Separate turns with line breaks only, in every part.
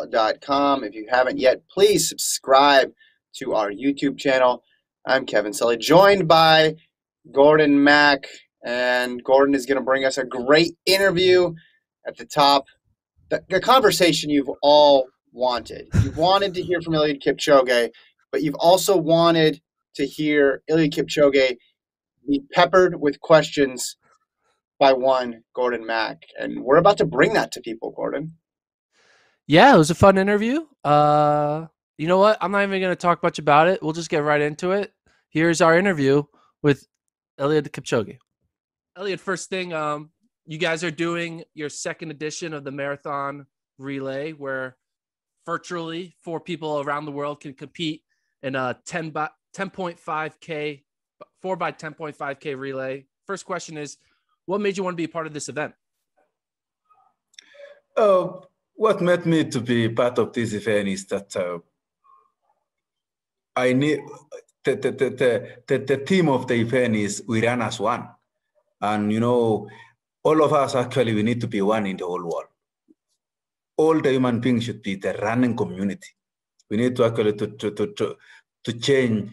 untitled.com. If you haven't yet, please subscribe to our YouTube channel. I'm Kevin Sully, joined by Gordon Mack, and Gordon is going to bring us a great interview at the top. The conversation you've all wanted. You've wanted to hear from Eliud Kipchoge, but you've also wanted to hear Eliud Kipchoge be peppered with questions by one Gordon Mack. And we're about to bring that to people, Gordon.
Yeah, it was a fun interview. You know what? I'm not even going to talk much about it. We'll just get right into it. Here's our interview with Eliud Kipchoge. Eliud, first thing, you guys are doing your second edition of the marathon relay, where virtually 4 people around the world can compete in a 10.5K, 4 by 10.5K relay. First question is, what made you want to be a part of this event?
What made me to be part of this event is that I need the theme of the event is we run as one. And, you know, all of us actually, we need to be one in the whole world. All the human beings should be the running community. We need to actually to change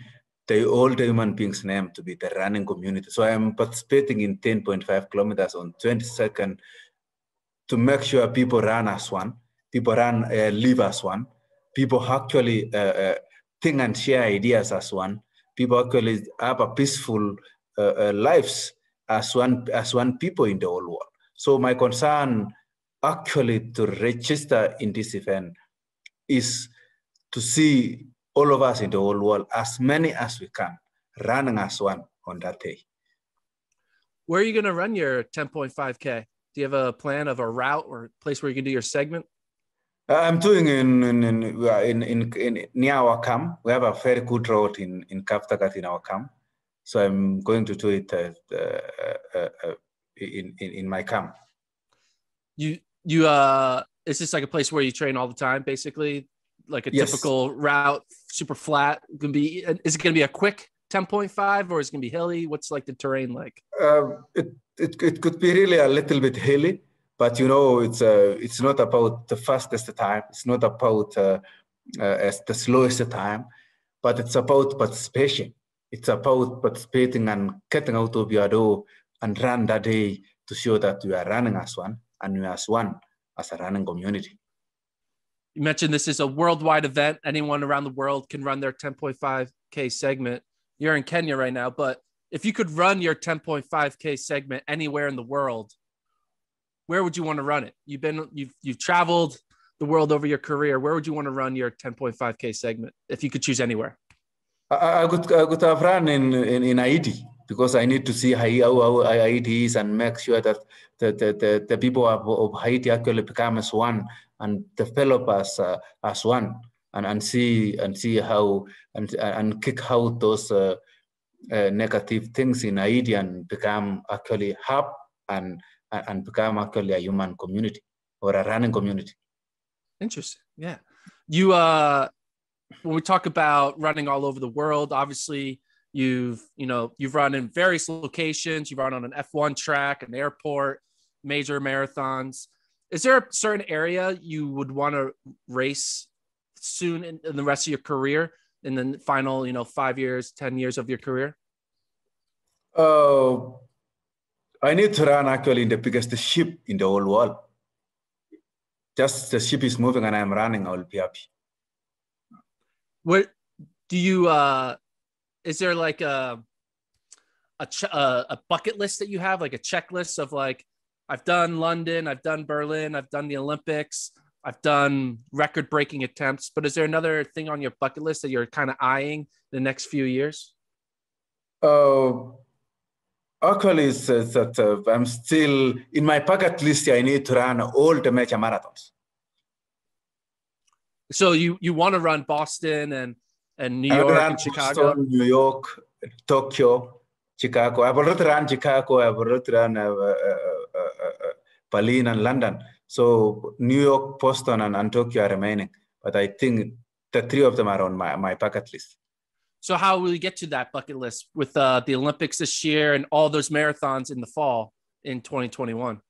all the human beings' name to be the running community. So I am participating in 10.5 kilometers on 22nd to make sure people run as one, people live as one, people actually think and share ideas as one, people actually have a peaceful lives as one people in the whole world. So my concern actually to register in this event is to see all of us in the whole world, as many as we can, running as one on that day.
Where are you going to run your 10.5K? Do you have a plan of a route or place where you can do your segment?
I'm doing in near our camp. We have a very good road in Kaptagat in our camp. So I'm going to do it in my camp.
Is this like a place where you train all the time, basically? Like a typical route, super flat? Is it going to be a quick 10.5 or is it going to be hilly? What's like the terrain like?
It could be really a little bit hilly, but you know, it's not about the fastest time. It's not about the slowest time, but it's about participation. It's about participating and getting out of your door and run that day to show that you are running as one and you are as one as a running community.
You mentioned this is a worldwide event. Anyone around the world can run their 10.5K segment. You're in Kenya right now, but if you could run your 10.5K segment anywhere in the world, where would you want to run it? You've traveled the world over your career. Where would you want to run your 10.5K segment if you could choose anywhere?
I could have run in Haiti, because I need to see how Haiti is and make sure that the people of Haiti actually become as one and develop as one and see how and kick out those negative things in Haiti and become actually hub and become actually a human community or a running community.
Interesting. Yeah. You when we talk about running all over the world, obviously you've run in various locations. You've run on an F1 track, an airport, major marathons. Is there a certain area you would want to race soon in the rest of your career, in the final, 5 years, 10 years of your career?
I need to run actually in the biggest ship in the whole world. Just the ship is moving and I'm running, I will be happy.
What do you, is there like a bucket list that you have, like a checklist of like, I've done London, I've done Berlin, I've done the Olympics, I've done record-breaking attempts, but is there another thing on your bucket list that you're kind of eyeing the next few years?
Actually, it's that I'm still, in my bucket list, I need to run all the major marathons.
So you want to run Boston and New York and Chicago?
Boston, New York, Tokyo, Chicago. I've already run Chicago. I've already run Berlin and London. So New York, Boston, and Tokyo are remaining. But I think the 3 of them are on my bucket list.
So how will you get to that bucket list with the Olympics this year and all those marathons in the fall in 2021?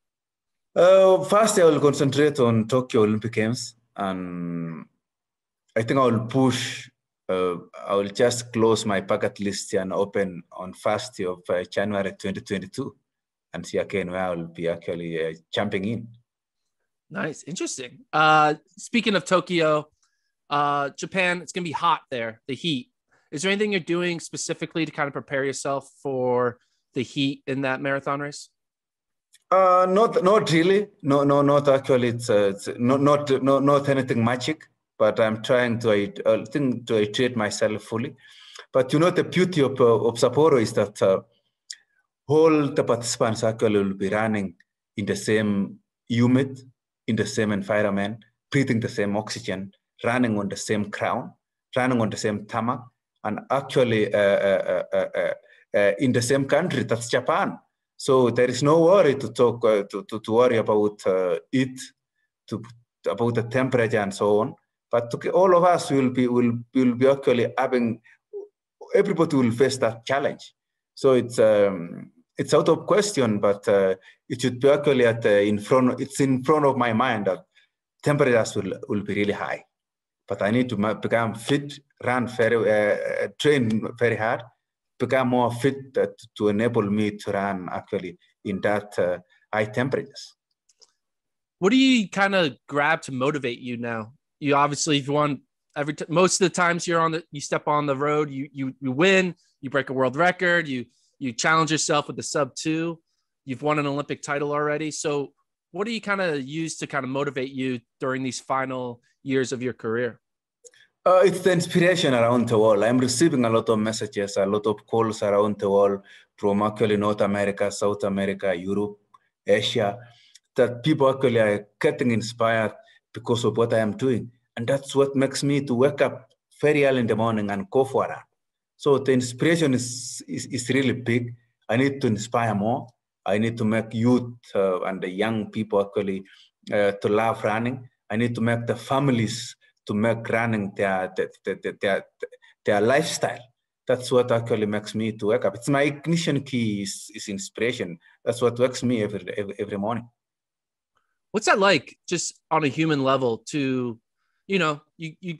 First, I will concentrate on Tokyo Olympic Games. And I think I will push. I will just close my bucket list and open on 1st of January 2022, and see again where I will be actually jumping in.
Nice, interesting. Speaking of Tokyo, Japan, it's gonna be hot there. The heat. Is there anything you're doing specifically to kind of prepare yourself for the heat in that marathon race?
Not really. No, not actually. It's not anything magic. But I'm trying to treat myself fully. But the beauty of Sapporo is that all the participants actually will be running in the same humid, in the same environment, breathing the same oxygen, running on the same ground, running on the same tarmac, and actually in the same country, that's Japan. So there is no worry to worry about it, about the temperature and so on. But all of us will be actually having, everybody will face that challenge. So it's out of question, but it should be actually it's in front of my mind that temperatures will be really high. But I need to become fit, train very hard, become more fit to enable me to run actually in that high temperatures.
What do you kind of grab to motivate you now? You obviously, if you want most of the times you step on the road, you win, you break a world record, you challenge yourself with the sub-2, you've won an Olympic title already. So what do you kind of use to kind of motivate you during these final years of your career?
It's the inspiration around the world. I'm receiving a lot of messages, a lot of calls around the world from actually North America, South America, Europe, Asia, that people actually are getting inspired because of what I am doing. And that's what makes me to wake up very early in the morning and go for it. So the inspiration is really big. I need to inspire more. I need to make youth and the young people actually to love running. I need to make the families to make running their lifestyle. That's what actually makes me to wake up. It's my ignition key is inspiration. That's what wakes me every morning.
What's that like just on a human level to, you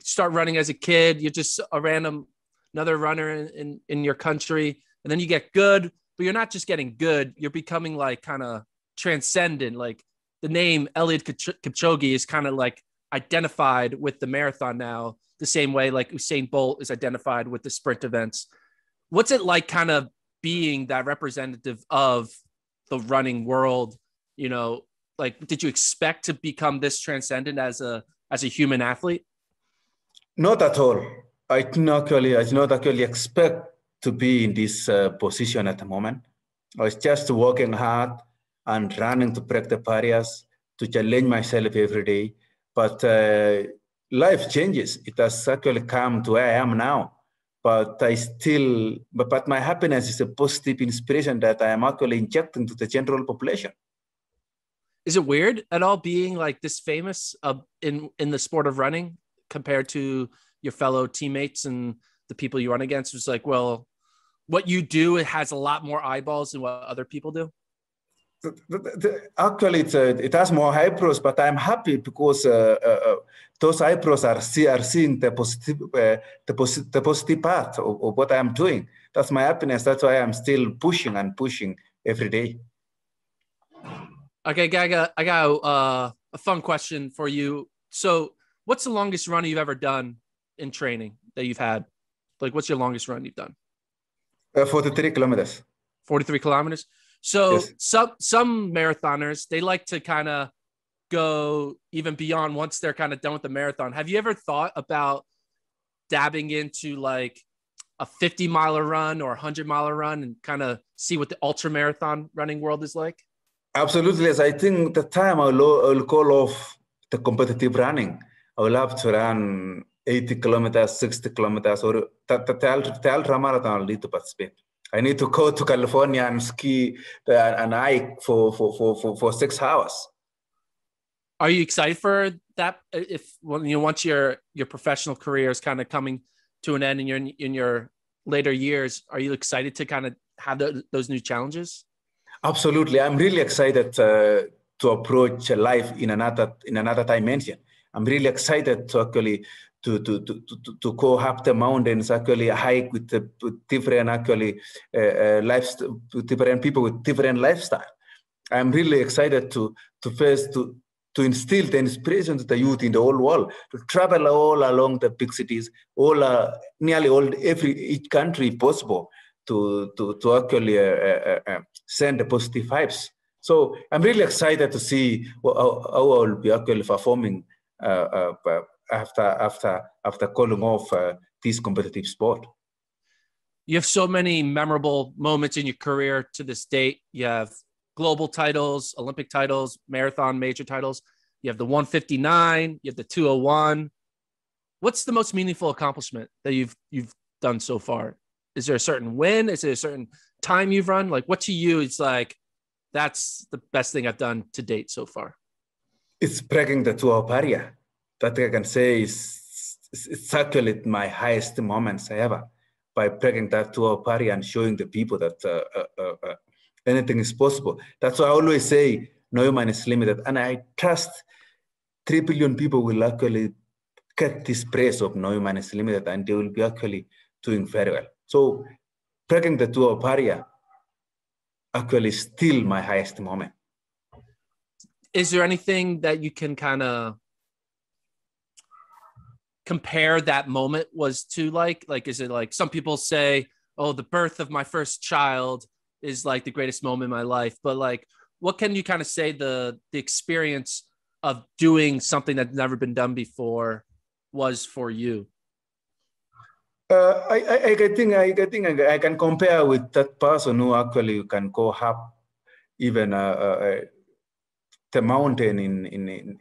start running as a kid, you're just another runner in your country, and then you get good, but you're not just getting good, you're becoming like kind of transcendent. Like the name Eliud Kipchoge is kind of like identified with the marathon now, the same way like Usain Bolt is identified with the sprint events. What's it like kind of being that representative of the running world? Like, did you expect to become this transcendent as a human athlete?
Not at all. I did not actually expect to be in this position at the moment. I was just working hard and running to break the barriers, to challenge myself every day. But life changes. It has actually come to where I am now. But but my happiness is a positive inspiration that I am actually injecting to the general population.
Is it weird at all being like this famous in the sport of running compared to your fellow teammates and the people you run against? It's like, well, what you do, it has a lot more eyeballs than what other people do.
Actually, it has more eyebrows, but I'm happy because those eyebrows are seeing the positive part of what I'm doing. That's my happiness. That's why I'm still pushing every day.
Okay, I got a fun question for you. So what's the longest run you've ever done in training that you've had? Like, what's your longest run you've done?
43 kilometers.
43 kilometers. So
yes.
some marathoners, they like to kind of go even beyond once they're kind of done with the marathon. Have you ever thought about dabbing into like a 50-mile run or a 100-mile run and kind of see what the ultra marathon running world is like?
Absolutely, yes. I think the time I'll call off the competitive running. I will have to run 80 kilometers, 60 kilometers, or the ultra marathon I'll need to participate. I need to go to California and ski and hike for 6 hours.
Are you excited for that? Once your professional career is kind of coming to an end in your later years, are you excited to kind of have those new challenges?
Absolutely. I'm really excited to approach life in another dimension. I'm really excited to actually to go up the mountains, actually hike with different with different people with different lifestyle. I'm really excited to instill the inspiration to the youth in the whole world to travel all along the big cities, nearly each country possible to actually send the positive vibes. So I'm really excited to see how I will be actually performing after calling off this competitive sport.
You have so many memorable moments in your career to this date. You have global titles, Olympic titles, marathon major titles. You have the 159, you have the 201. What's the most meaningful accomplishment that you've done so far? Is there a certain win? Is there a certain time you've run? Like, what to you it's like, that's the best thing I've done to date so far?
It's breaking the 2-hour barrier. That I can say it's actually my highest moments ever, by breaking that 2-hour barrier and showing the people that anything is possible. That's why I always say no human is limited. And I trust 3 billion people will actually get this praise of no human is limited, and they will be actually doing very well. So breaking the 2-hour barrier actually still my highest moment.
Is there anything that you can kind of compare that moment was to? Like, is it like some people say, oh, the birth of my first child is like the greatest moment in my life, but like, what can you kind of say the experience of doing something that's never been done before was for you?
I think I can compare with that person who actually can go up even the mountain in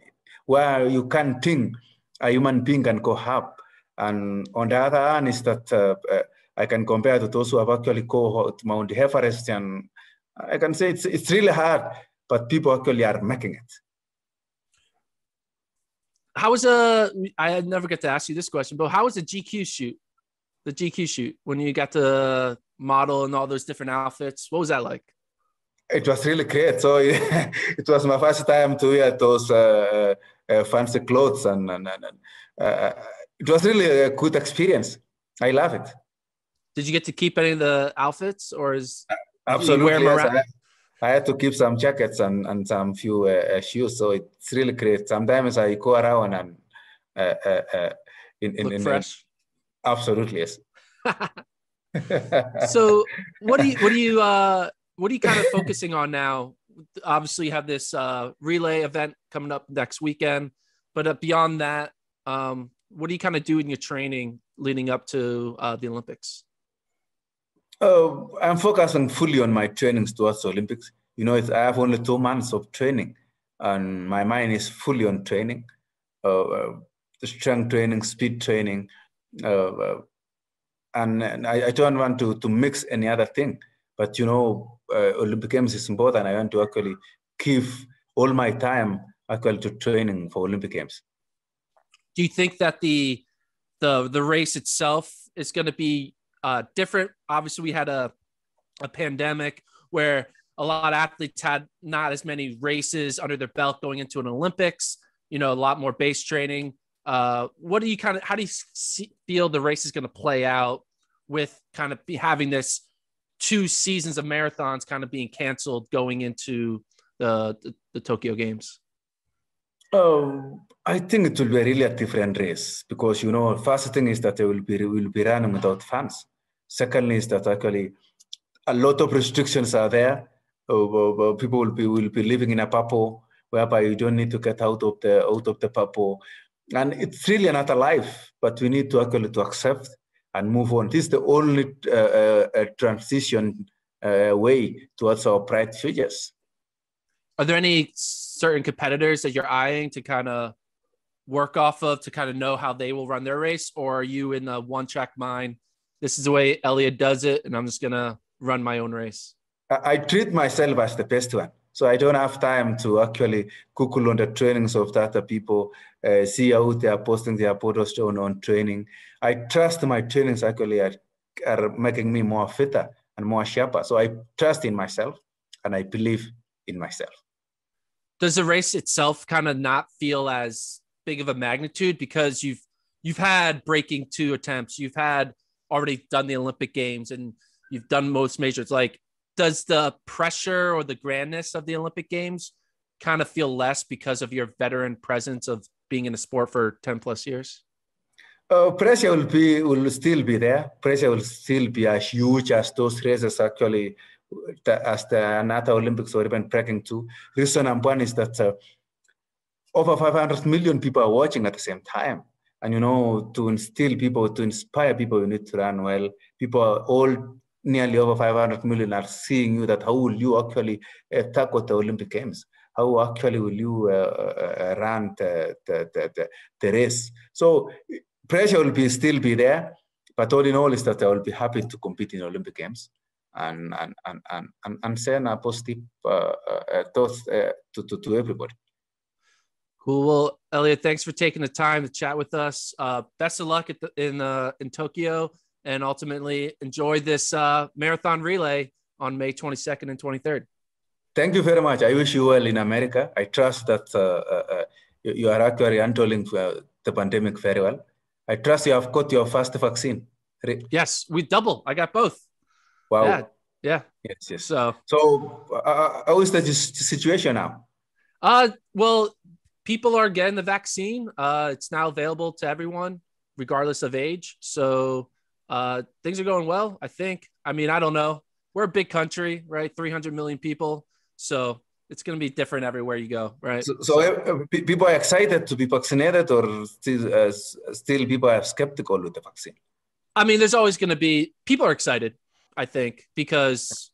where you can't think a human being can go up. And on the other hand is that I can compare to those who have actually go to Mount Everest, and I can say it's really hard, but people actually are making it.
I never get to ask you this question, but how was the GQ shoot? The GQ shoot, when you got to model in all those different outfits, what was that like?
It was really great. So it was my first time to wear those fancy clothes, and it was really a good experience. I love it.
Did you get to keep any of the outfits, or
absolutely yes? I had to keep some jackets and some few shoes, so it's really great. Sometimes I go around and
look fresh.
Absolutely yes.
So what are you kind of focusing on now? Obviously, you have this relay event coming up next weekend, but beyond that, what do you kind of do in your training leading up to the Olympics?
I'm focusing fully on my trainings towards the Olympics. You know, I have only 2 months of training, and my mind is fully on training, strength training, speed training, and I don't want to mix any other thing. But you know, Olympic Games is important. I want to actually give all my time actually to training for Olympic Games.
Do you think that the race itself is going to be different? Obviously, we had a pandemic where a lot of athletes had not as many races under their belt going into an Olympics. You know, a lot more base training. How do you feel the race is going to play out with kind of having this 2 seasons of marathons kind of being canceled going into the Tokyo Games?
I think it will be really a different race, because you know, first thing is that they will be running without fans. Secondly is that actually a lot of restrictions are there. People will be living in a bubble whereby you don't need to get out of the bubble, and it's really another life. But we need to actually to accept and move on. This is the only transition way towards our bright futures.
Are there any certain competitors that you're eyeing to kind of work off of to kind of know how they will run their race? Or are you in the one-track mind? This is the way Eliud does it, and I'm just going to run my own race.
I treat myself as the best one. So I don't have time to actually Google on the trainings of the other people, see how they are posting their photos on training. I trust my trainings actually are making me more fitter and more sharper. So I trust in myself, and I believe in myself.
Does the race itself kind of not feel as big of a magnitude because you've had breaking 2 attempts, you've had already done the Olympic Games, and you've done most majors. Like, does the pressure or the grandness of the Olympic Games kind of feel less because of your veteran presence of being in the sport for 10 plus years?
Pressure will still be there. Pressure will still be as huge as those races actually, as the NATO Olympics or even breaking 2. Reason number one is that over 500 million people are watching at the same time. And, you know, to instill people, to inspire people, you need to run well. People are all nearly over 500 million are seeing you that how will you actually tackle the Olympic Games? How actually will you run the race? So pressure will still be there, but all in all is that I will be happy to compete in Olympic Games and send a positive thoughts to everybody.
Cool. Well, Eliud, thanks for taking the time to chat with us. Best of luck in Tokyo, and ultimately enjoy this marathon relay on May 22nd and 23rd.
Thank you very much. I wish you well in America. I trust that you are actually handling the pandemic very well. I trust you have got your first vaccine.
Yes, we double. I got both.
Wow.
Yeah.
Yes.
So
how is the situation now?
Well, people are getting the vaccine. It's now available to everyone, regardless of age. So things are going well, I think. I mean, I don't know. We're a big country, right? 300 million people. So it's going to be different everywhere you go, right?
So people are excited to be vaccinated, or still people are skeptical with the vaccine?
I mean, there's always going to be, people are excited, I think, because,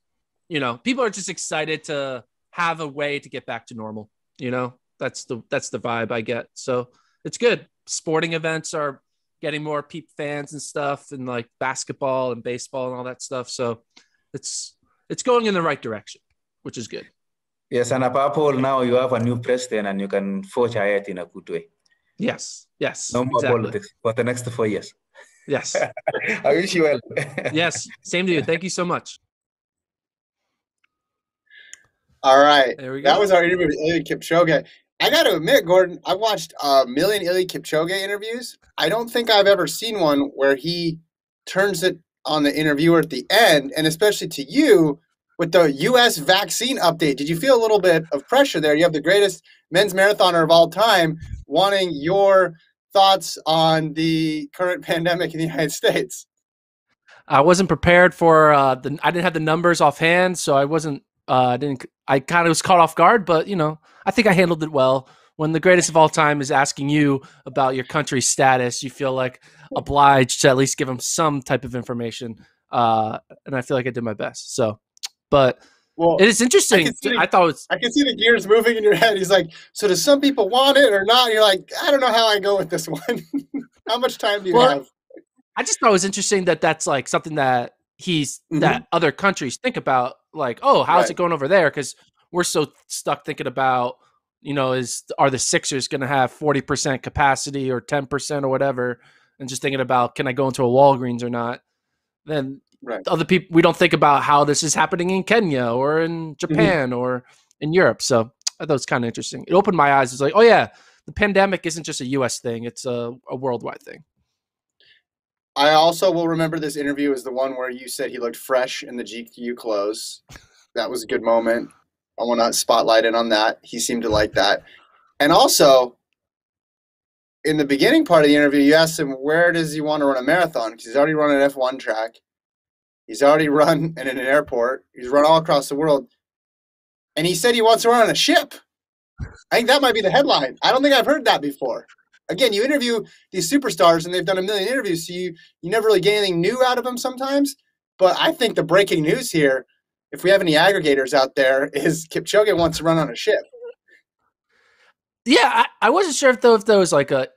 you know, people are just excited to have a way to get back to normal. You know, that's the vibe I get. So it's good. Sporting events are getting more fans and stuff, and like basketball and baseball and all that stuff. So it's going in the right direction, which is good.
Yes, and above all, now you have a new president and you can forge ahead in a good way.
Yes.
No more politics for the next 4 years.
Yes.
I wish you well.
Yes, same to you. Thank you so much.
All right.
There we go.
That was our interview with Eliud Kipchoge. I got to admit, Gordon, I've watched a million Eliud Kipchoge interviews. I don't think I've ever seen one where he turns it on the interviewer at the end, and especially to you with the U.S. vaccine update. Did you feel a little bit of pressure there? You have the greatest men's marathoner of all time wanting your thoughts on the current pandemic in the United States.
I wasn't prepared for I didn't have the numbers offhand, so I wasn't I kind of was caught off guard, but you know, I think I handled it well. When the greatest of all time is asking you about your country's status, you feel like obliged to at least give him some type of information. And I feel like I did my best. So, but well, it is interesting. I
can see the gears moving in your head. He's like, so do some people want it or not? And you're like, I don't know how I go with this one. How much time do you have?
I just thought it was interesting that that's like something that that other countries think about, like, oh, how's it going over there? Because we're so stuck thinking about, you know, are the Sixers going to have 40% capacity or 10% or whatever, and just thinking about, can I go into a Walgreens or not? Then other people, we don't think about how this is happening in Kenya or in Japan or in Europe. So I thought it was kind of interesting. It opened my eyes. It's like, oh yeah, the pandemic isn't just a U.S. thing; it's a worldwide thing.
I also will remember this interview as the one where you said he looked fresh in the GQ clothes. That was a good moment. I want to spotlight it on that. He seemed to like that. And also, in the beginning part of the interview, you asked him, where does he want to run a marathon? Because he's already run an F1 track. He's already run in an airport. He's run all across the world. And he said he wants to run on a ship. I think that might be the headline. I don't think I've heard that before. Again, you interview these superstars, and they've done a million interviews, so you never really get anything new out of them sometimes. But I think the breaking news here, if we have any aggregators out there, is Kipchoge wants to run on a ship.
Yeah, I wasn't sure if there was like a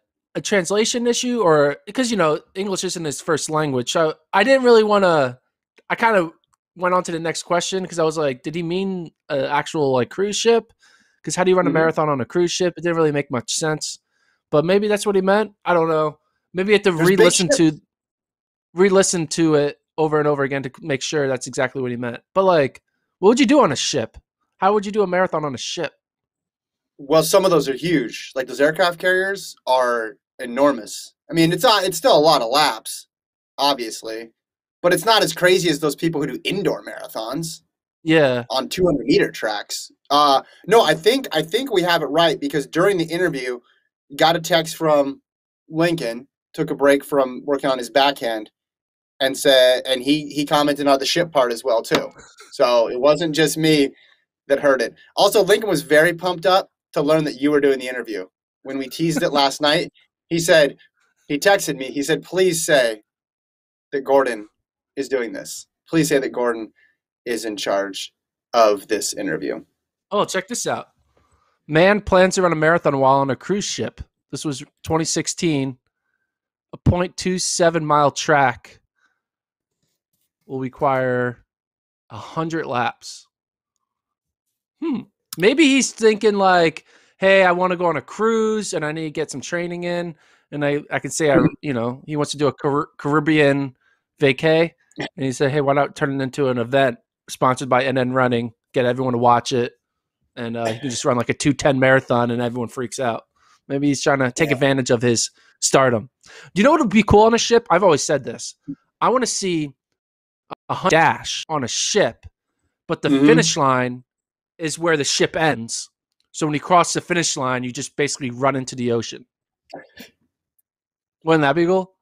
translation issue, or because, you know, English isn't his first language. So I didn't really want to – I kind of went on to the next question because I was like, did he mean an actual like cruise ship? Because how do you run a marathon on a cruise ship? It didn't really make much sense. But maybe that's what he meant. I don't know. Maybe you have to re-listen to it over and over again to make sure that's exactly what he meant. But like, what would you do on a ship? How would you do a marathon on a ship?
Well, some of those are huge. Like those aircraft carriers are enormous. I mean, it's still a lot of laps, obviously, but it's not as crazy as those people who do indoor marathons
Yeah.
on 200-meter tracks. No, I think we have it right because during the interview, got a text from Lincoln, took a break from working on his backhand, and he commented on the ship part as well too. So it wasn't just me that heard it. Also, Lincoln was very pumped up to learn that you were doing the interview. When we teased it last night, he texted me, he said, please say that Gordon is doing this. Please say that Gordon is in charge of this interview.
Oh, check this out. Man plans to run a marathon while on a cruise ship. This was 2016. A 0.27-mile track will require 100 laps. Maybe he's thinking like, hey, I want to go on a cruise and I need to get some training in. And I can say, he wants to do a Caribbean vacay. And he said, hey, why not turn it into an event sponsored by NN Running, get everyone to watch it. And he can just run like a 2:10 marathon and everyone freaks out. Maybe he's trying to take advantage of his stardom. Do you know what would be cool on a ship? I've always said this. I want to see a dash on a ship, but the finish line is where the ship ends. So when you cross the finish line, you just basically run into the ocean. Wouldn't that be cool?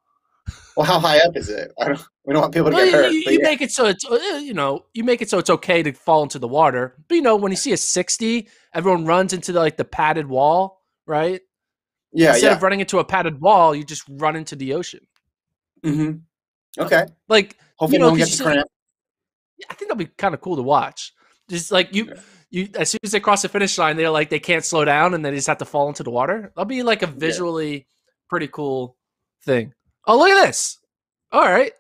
Well, how high up is it? We don't want people to get hurt.
You make it so it's you make it so it's okay to fall into the water. But when you see a 60, everyone runs into the padded wall, right?
Yeah.
Instead of running into a padded wall, you just run into the ocean.
Mm-hmm. Okay.
Like
hopefully no one gets cramped.
I think that'll be kind of cool to watch. Just like you as soon as they cross the finish line, they're like they can't slow down and they just have to fall into the water. That'll be like a visually pretty cool thing. Oh, look at this. All right.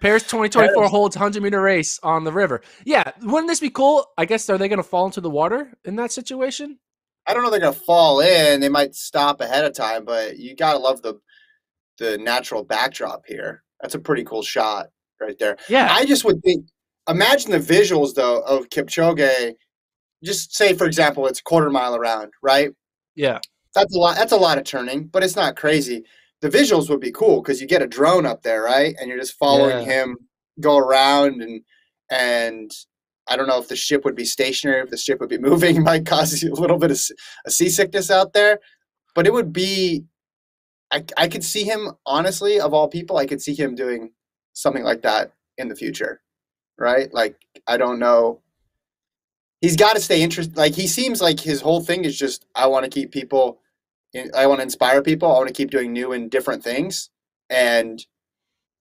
Paris 2024 holds 100-meter race on the river. Yeah, wouldn't this be cool? I guess, are they going to fall into the water in that situation?
I don't know if they're going to fall in. They might stop ahead of time, but you got to love the natural backdrop here. That's a pretty cool shot right there.
Yeah.
I just would think, imagine the visuals, though, of Kipchoge. Just say, for example, it's a quarter mile around, right?
Yeah.
That's a lot of turning, but it's not crazy. The visuals would be cool because you get a drone up there, right? And you're just following him go around, and I don't know if the ship would be stationary, if the ship would be moving. It might cause you a little bit of a seasickness out there, but it would be. I could see him, honestly, of all people, I could see him doing something like that in the future, right? Like, I don't know. He's got to stay interested. Like, he seems like his whole thing is just, I want to keep people. I want to inspire people. I want to keep doing new and different things. And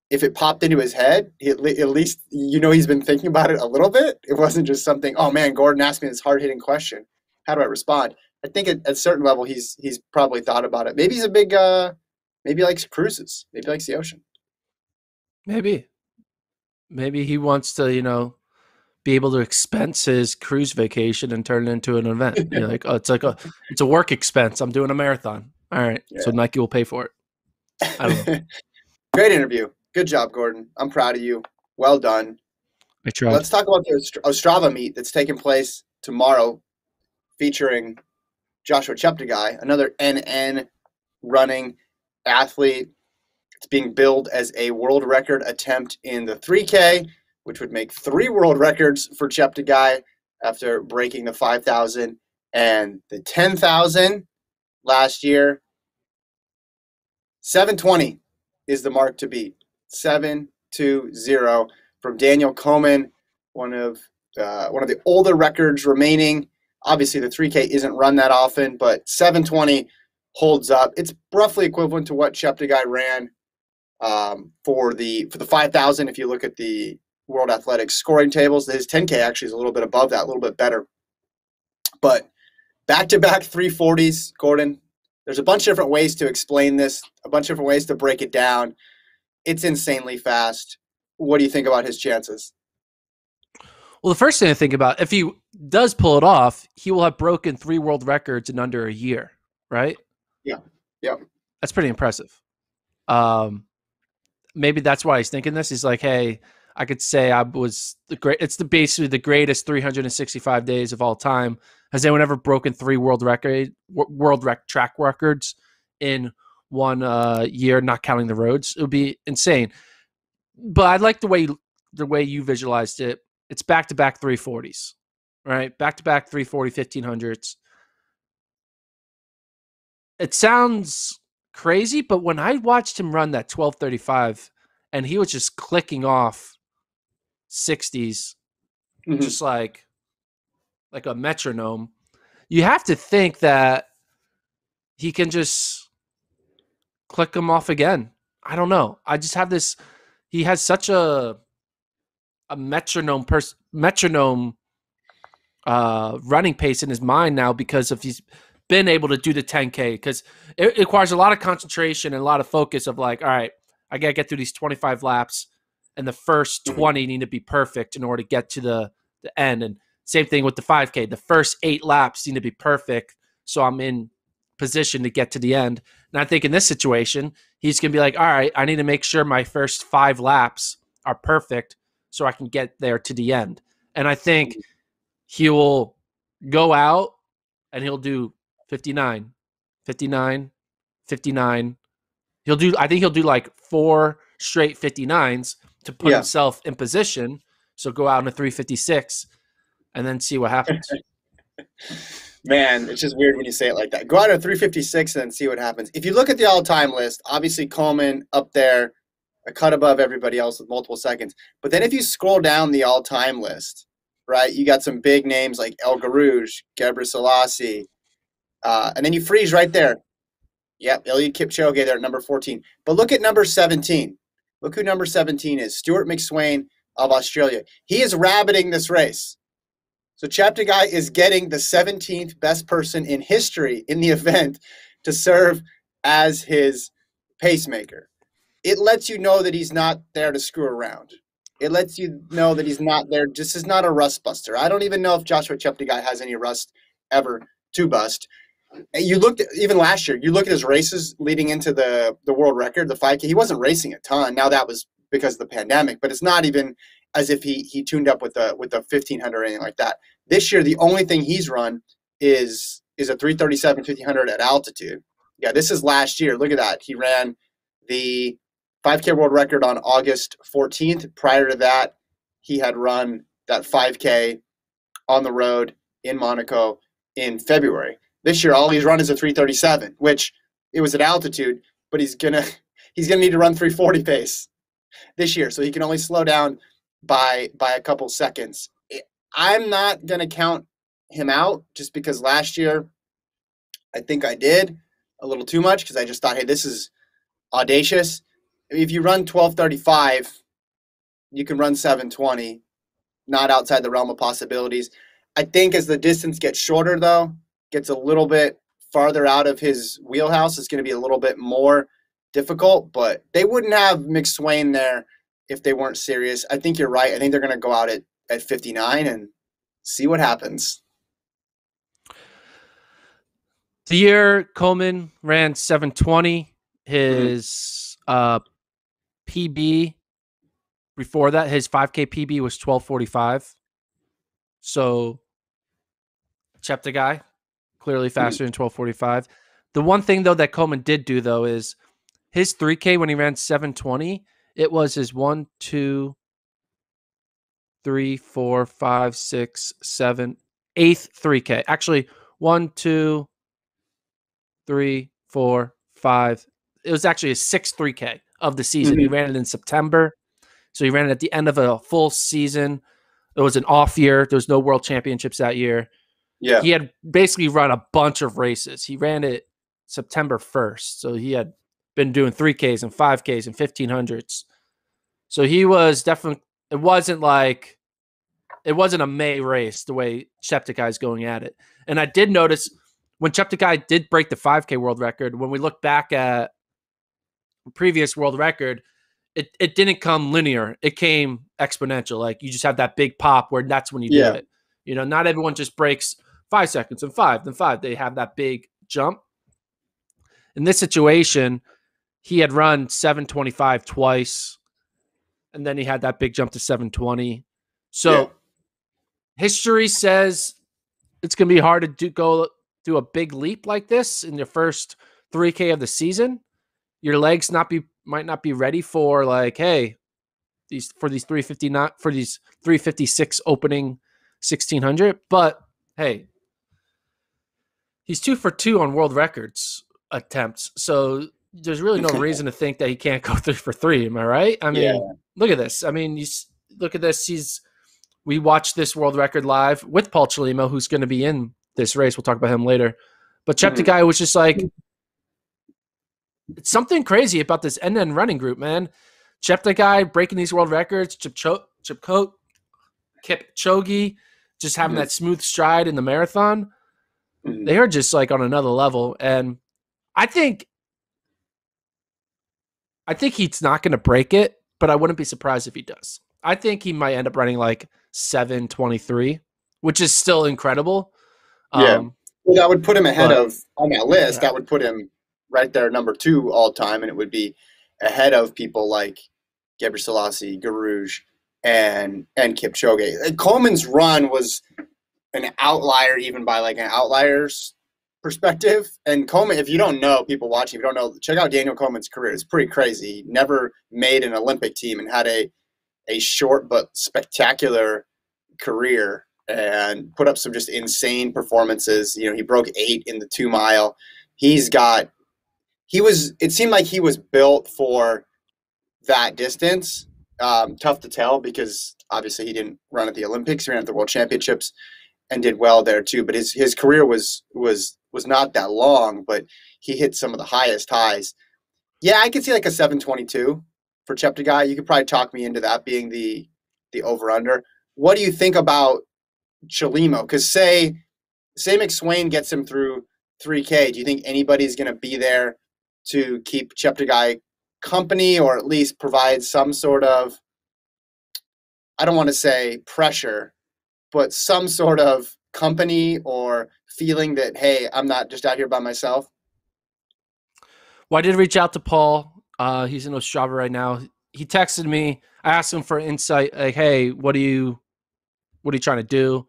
if it popped into his head, at least he's been thinking about it a little bit. It wasn't just something, oh man, Gordon asked me this hard-hitting question. How do I respond? I think at a certain level, he's probably thought about it. Maybe he's a big, maybe he likes cruises. Maybe he likes the ocean. Maybe
he wants to, be able to expense his cruise vacation and turn it into an event. You're like, oh, it's a work expense. I'm doing a marathon. All right. Yeah. So Nike will pay for it. I don't know.
Great interview. Good job, Gordon. I'm proud of you. Well done.
I tried.
Let's talk about the Ostrava meet that's taking place tomorrow, featuring Joshua Cheptegei, another NN running athlete. It's being billed as a world record attempt in the 3K, which would make 3 world records for Cheptegei after breaking the 5,000 and the 10,000 last year. 7:20 is the mark to beat. 7:20 from Daniel Komen, one of the older records remaining. Obviously, the 3K isn't run that often, but 7:20 holds up. It's roughly equivalent to what Cheptegei ran for the 5,000. If you look at the World Athletics scoring tables, his 10K actually is a little bit above that, a little bit better. But back-to-back 340s, Gordon. There's a bunch of different ways to explain this, a bunch of different ways to break it down. It's insanely fast. What do you think about his chances?
Well, the first thing to think about, if he does pull it off, he will have broken 3 world records in under a year, right?
Yeah.
That's pretty impressive. Maybe that's why he's thinking this. He's like, hey, I could say I was basically the greatest 365 days of all time, Has anyone ever broken 3 world track records in one year, not counting the roads? It would be insane. But I like the way you visualized it. It's back-to-back 340s, right? Back-to-back 340 1500s. It sounds crazy, but when I watched him run that 12:35 and he was just clicking off 60s, just like a metronome, you have to think that he can just click them off again. I don't know. I just have this. He has such a metronome running pace in his mind now because of he's been able to do the 10K, because it requires a lot of concentration and a lot of focus of like, all right, I got to get through these 25 laps and the first 20 need to be perfect in order to get to the end. And same thing with the 5K. The first 8 laps need to be perfect so I'm in position to get to the end. And I think in this situation, he's going to be like, all right, I need to make sure my first 5 laps are perfect so I can get there to the end. And I think he will go out and he'll do 59, 59, 59. I think he'll do like 4 straight 59s to put himself in position. So go out in a 356 and then see what happens.
Man, it's just weird when you say it like that. Go out at 356 and then see what happens. If you look at the all-time list, obviously Coleman up there, a cut above everybody else with multiple seconds. But then if you scroll down the all-time list, right, you got some big names like El Garouge, Gebre Selassie, and then you freeze right there. Yep, Eliud Kipchoge there at number 14. But look at number 17. Look who number 17 is, Stuart McSwain of Australia. He is rabbiting this race. So Chapter Guy is getting the 17th best person in history in the event to serve as his pacemaker. It lets you know that he's not there to screw around. It lets you know that he's not there. This is not a rust buster. I don't even know if Joshua Chapter Guy has any rust ever to bust. You looked at, even last year, you look at his races leading into the world record, the 5K, he wasn't racing a ton. Now that was because of the pandemic, but it's not even as if he tuned up with the 1500 or anything like that. This year, the only thing he's run is a 337 1500 at altitude. Yeah, this is last year. Look at that. He ran the 5K world record on August 14th. Prior to that, he had run that 5K on the road in Monaco in February. This year, all he's run is a 337, which it was at altitude, but he's gonna need to run 340 pace this year, so he can only slow down by a couple seconds. I'm not gonna count him out just because last year I think I did a little too much because I just thought, hey, this is audacious. If you run 12:35, you can run 7:20, not outside the realm of possibilities. I think as the distance gets shorter, though, gets a little bit farther out of his wheelhouse, it's going to be a little bit more difficult, but they wouldn't have McSwain there if they weren't serious. I think you're right. I think they're going to go out at 59 and see what happens.
The year Coleman ran 7:20, his PB before that, his 5K PB was 12:45. So Chapter Guy, clearly faster than 12:45. The one thing, though, that Coleman did do, though, is his 3K when he ran 7:20, it was his 1, 2, 3, 4, 5, 6, 7, 8th 3K. Actually, 1, 2, 3, 4, 5. It was actually his 6th 3K of the season. He ran it in September. So he ran it at the end of a full season. It was an off year. There was no world championships that year.
Yeah.
He had basically run a bunch of races. He ran it September 1st. So he had been doing 3Ks and 5Ks and 1500s. So he was definitely, it wasn't a May race the way Chapter Guy's going at it. And I did notice when Chapter Guy did break the 5K world record, when we look back at the previous world record, it didn't come linear. It came exponential. Like you just have that big pop where that's when you do it. You know, not everyone just breaks 5 seconds and 5, then 5. They have that big jump. In this situation, he had run 7:25 twice, and then he had that big jump to 7:20. So history says it's going to be hard to go do a big leap like this in your first 3K of the season. Your legs might not be ready for like, hey, these 359 for these 356 opening 1600. But hey, he's 2 for 2 on world records attempts. So there's really no reason to think that he can't go 3 for 3. Am I right? I mean, look at this. I mean, you look at this. We watched this world record live with Paul Chelimo, who's going to be in this race. We'll talk about him later. But Cheptegei was just like, it's something crazy about this end-to-end running group, man. Cheptegei breaking these world records, Kipchoge, just having that smooth stride in the marathon. They are just like on another level. And I think he's not going to break it, but I wouldn't be surprised if he does. I think he might end up running like 7:23, which is still incredible.
Well, that would put him ahead on that list. That would put him right there, number 2 all time, and it would be ahead of people like Gebre Selassie, Garouge, and Kipchoge. Coleman's run was an outlier, even by like an outlier's perspective. And Coleman, if you don't know, people watching, if you don't know, check out Daniel Coleman's career. It's pretty crazy. He never made an Olympic team and had a short but spectacular career and put up some just insane performances. You know, he broke 8 in the 2 mile. It seemed like he was built for that distance. Tough to tell because obviously he didn't run at the Olympics. He ran at the World Championships and did well there too. But his career was not that long, but he hit some of the highest highs. Yeah, I could see like a 7:22 for Cheptegei. You could probably talk me into that being the over-under. What do you think about Chelimo? Because say McSwain gets him through 3K, do you think anybody's going to be there to keep Cheptegei company, or at least provide some sort of, I don't want to say pressure, but some sort of company or feeling that, hey, I'm not just out here by myself?
Well, I did reach out to Paul. He's in Ostrava right now. He texted me. I asked him for insight, like, hey, what are you trying to do?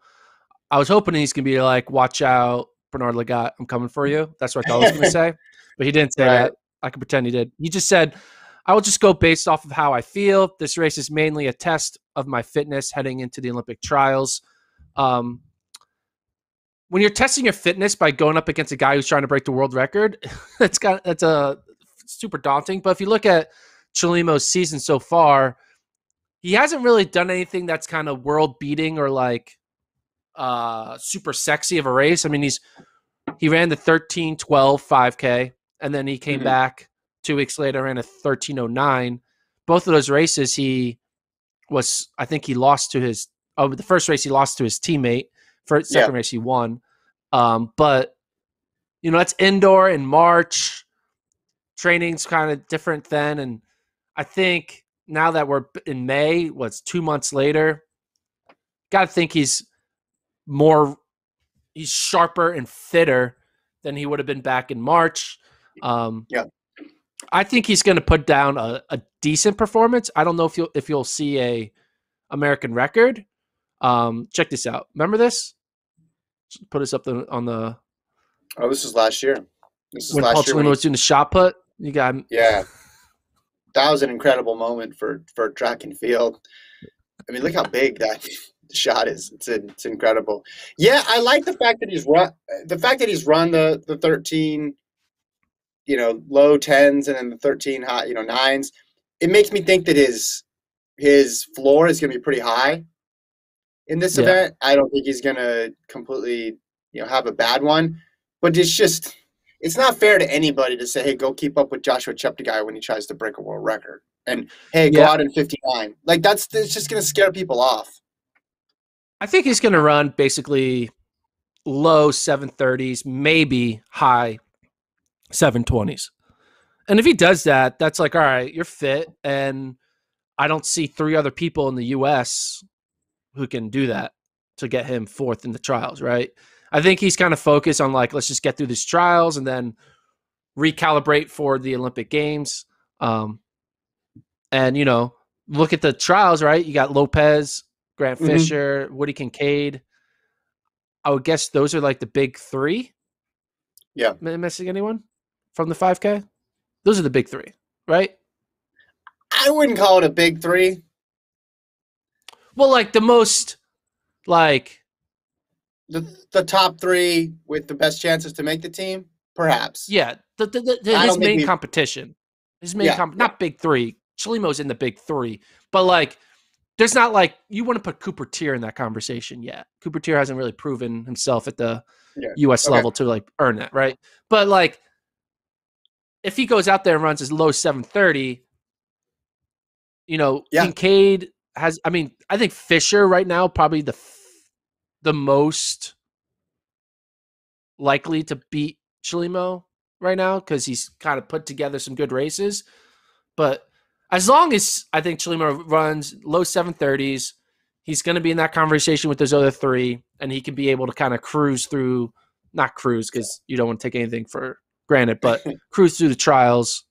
I was hoping he's going to be like, watch out, Bernard Lagat, I'm coming for you. That's what I thought he was going to say. But he didn't say that. I could pretend he did. He just said, I will just go based off of how I feel. This race is mainly a test of my fitness heading into the Olympic trials. When you're testing your fitness by going up against a guy who's trying to break the world record, that's a super daunting. But if you look at Chelimo's season so far, he hasn't really done anything that's kind of world beating or like super sexy of a race. I mean, he ran the 13:12 5K, and then he came back 2 weeks later, ran a 13:09. Both of those races, he lost to his. Oh, the first race he lost to his teammate. Second race he won. But you know, that's indoor in March. Training's kind of different then, and I think now that we're in May, 2 months later, gotta think he's sharper and fitter than he would have been back in March. I think he's going to put down a decent performance. I don't know if you'll see a American record. Check this out. Remember this? Put us up on the.
Oh, this was last year.
When Paul Chelimo was doing the shot put. You got him.
Yeah, that was an incredible moment for track and field. I mean, look how big that shot is. It's incredible. Yeah, I like the fact that he's run the 13, low 10s and then the 13 high, 9s. It makes me think that his floor is going to be pretty high in this event. I don't think he's going to completely, have a bad one, but it's not fair to anybody to say, hey, go keep up with Joshua Cheptegei when he tries to break a world record. And, hey, go out in 59. Like, it's just going to scare people off.
I think he's going to run basically low 7:30s, maybe high 7:20s. And if he does that, that's like, all right, you're fit. And I don't see 3 other people in the U.S. who can do that to get him 4th in the trials, right? I think he's kind of focused on like, let's just get through these trials and then recalibrate for the Olympic Games. And, look at the trials, right? You got Lopez, Grant Fisher, Woody Kincaid. I would guess those are like the big three.
Yeah.
Am I missing anyone from the 5K? Those are the big three, right?
I wouldn't call it a big three.
Well, like the most, like
the top three with the best chances to make the team, perhaps.
Yeah, his main competition. His main not big three. Chelimo's in the big three, but like, there's not like you wouldn't put Cooper Tier in that conversation yet. Cooper Tier hasn't really proven himself at the U.S. level to like earn that, right? But like, if he goes out there and runs his low 7:30, Kincaid has. I mean, I think Fisher right now probably the most likely to beat Chelimo right now because he's kind of put together some good races. But as long as I think Chelimo runs low 7:30s, he's going to be in that conversation with those other three, and he can be able to kind of cruise through, not cruise because you don't want to take anything for granted, but cruise through the trials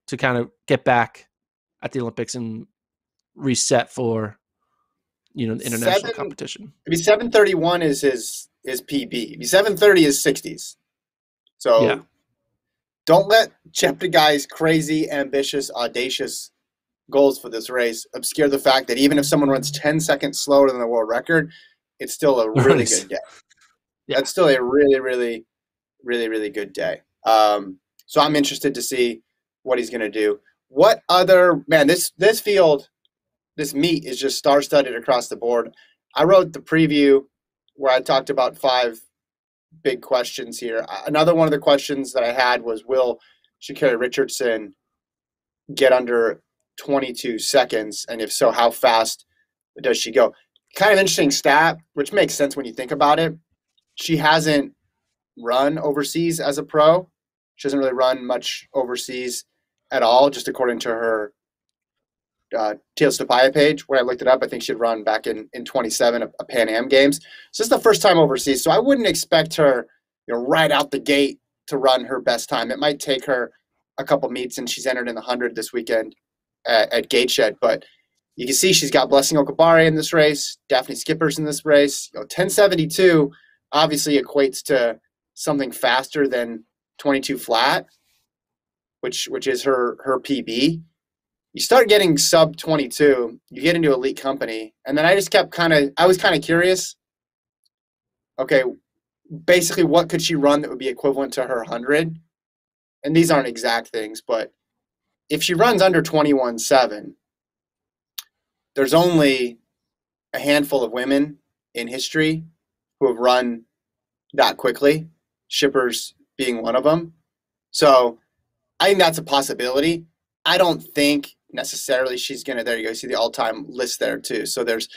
to kind of get back at the Olympics and reset for, international competition.
Maybe 7:31 is his PB. 7:30 is 60s. So don't let Cheptegei's crazy, ambitious, audacious goals for this race obscure the fact that even if someone runs 10 seconds slower than the world record, it's still a really good day. Yeah. That's still a really, really, really, really good day. So I'm interested to see what he's going to do. What other – man, this field, this meet is just star-studded across the board. I wrote the preview where I talked about 5 big questions here. Another one of the questions that I had was, will Sha'Carri Richardson get under 22 seconds? And if so, how fast does she go? Kind of interesting stat, which makes sense when you think about it. She hasn't run overseas as a pro. She hasn't really run much overseas at all, just according to her Teal Stapaya page. When I looked it up, I think she'd run back in 27 a Pan Am Games. So this is the first time overseas. So I wouldn't expect her, right out the gate to run her best time. It might take her a couple meets, and she's entered in the 100 this weekend at Gateshead. But you can see she's got Blessing Okabare in this race, Daphne Skippers in this race. 10:72 obviously equates to something faster than 22 flat, which is her PB. You start getting sub 22, you get into elite company. And then I just kept I was kind of curious. Okay, basically what could she run that would be equivalent to her 100? And these aren't exact things, but if she runs under 21.7, there's only a handful of women in history who have run that quickly, Shippers being one of them. So I think that's a possibility. I don't think necessarily she's going to – there you go. You see the all-time list there too. So there's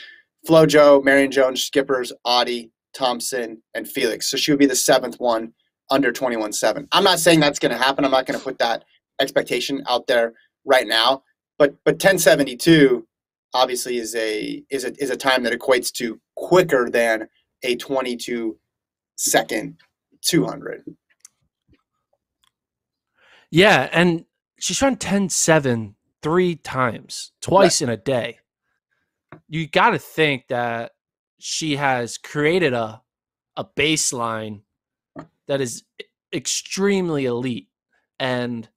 FloJo, Marion Jones, Skippers, Audie, Thompson, and Felix. So she would be the 7th one under 21.7. I'm not saying that's going to happen. I'm not going to put that expectation out there right now. But 10:72 obviously is a time that equates to quicker than a 22-second 200.
Yeah, and she's run 10:7 3 times, twice in a day. You got to think that she has created a baseline that is extremely elite. And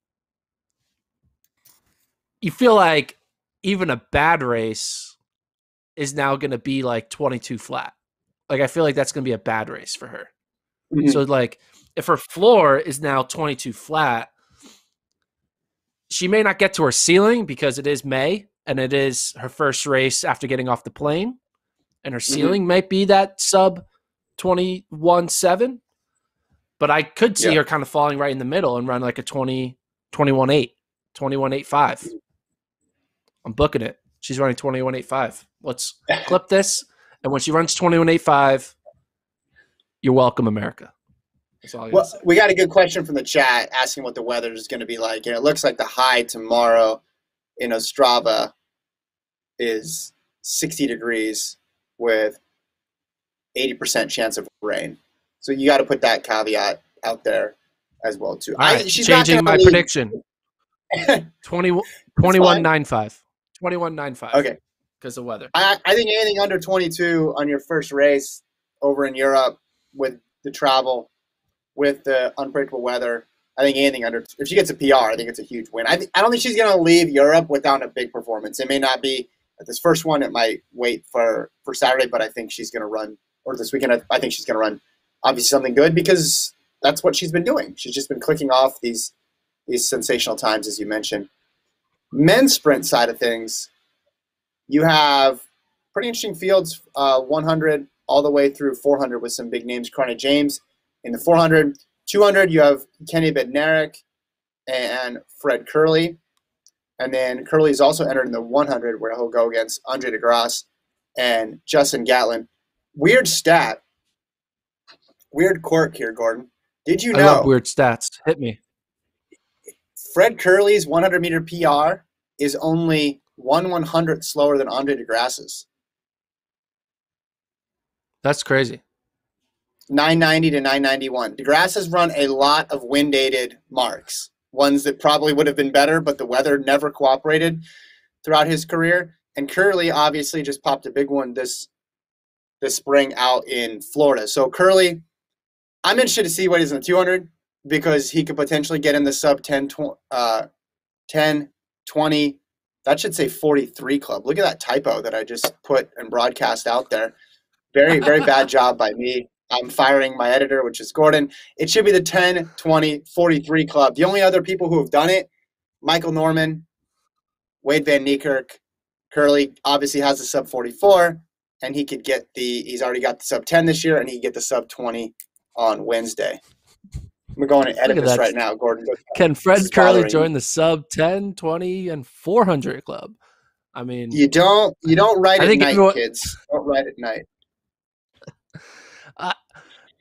you feel like even a bad race is now going to be like 22 flat. Like, I feel like that's going to be a bad race for her. Mm-hmm. So, like, if her floor is now 22 flat, she may not get to her ceiling because it is May and it is her first race after getting off the plane. And her ceiling might be that sub 21.7. But I could see her kind of falling right in the middle and run like a 21.8, 21.85. I'm booking it. She's running 21.85. Let's clip this. And when she runs 21.85, you're welcome, America. That's all I gotta say.
We got a good question from the chat asking what the weather is going to be like. It looks like the high tomorrow in Ostrava is 60 degrees with 80% chance of rain. So you got to put that caveat out there as well too.
All right, she's changing my prediction. 21.95. 21.95.
Okay.
Because of weather.
I think anything under 22 on your first race over in Europe with the travel, with the unpredictable weather. I think anything under, if she gets a PR, I think it's a huge win. I don't think she's going to leave Europe without a big performance. It may not be at this first one. It might wait for Saturday, but I think she's going to run, or this weekend, I think she's going to run obviously something good, because that's what she's been doing. She's just been clicking off these sensational times, as you mentioned. Men's sprint side of things, you have pretty interesting fields, 100 all the way through 400 with some big names. Carney James in the 400. 200, you have Kenny Bednarek and Fred Curley. And then Curley is also entered in the 100, where he'll go against Andre DeGrasse and Justin Gatlin. Weird stat. Weird quirk here, Gordon. Did you know?
I love weird stats. Hit me.
Fred Curley's 100-meter PR is only 1/100th slower than Andre DeGrasse's.
That's crazy.
990 to 991. DeGrasse has run a lot of wind-aided marks, ones that probably would have been better, but the weather never cooperated throughout his career. And Curley obviously just popped a big one this spring out in Florida. So Curley, I'm interested to see what he's in the 200, because he could potentially get in the sub 10, 20. That should say 43 club. Look at that typo that I just put and broadcast out there. Very, very bad job by me. I'm firing my editor, which is Gordon. It should be the 10, 20, 43 club. The only other people who have done it, Michael Norman, Wade Van Niekerk. Curley obviously has the sub 44, and he could get he's already got the sub 10 this year, and he could get the sub 20 on Wednesday. We're going to edit this right now, Gordon.
Can Fred Curley join the sub 10, 20, and 400 club? I mean,
you don't write at night, kids. Don't write at night.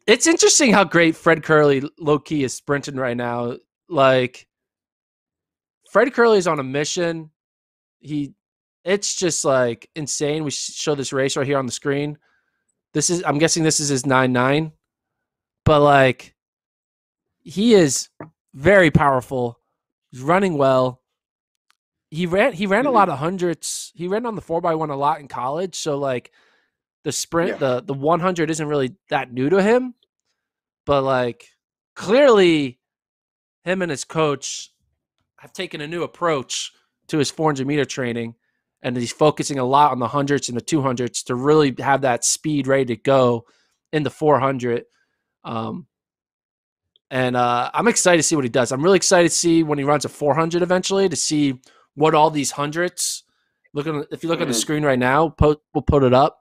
It's interesting how great Fred Curley low-key is sprinting right now. Like, Fred Curley is on a mission. It's just like insane. We show this race right here on the screen. I'm guessing this is his 9.9, but like, he is very powerful. He's running well. He ran a lot of hundreds. He ran on the 4x1 a lot in college. So like, the sprint, the 100 isn't really that new to him, but like, clearly him and his coach have taken a new approach to his 400-meter training, and he's focusing a lot on the 100s and the 200s to really have that speed ready to go in the 400. I'm excited to see what he does. I'm really excited to see when he runs a 400 eventually, to see what all these hundreds. If you look on the screen right now, we'll put it up.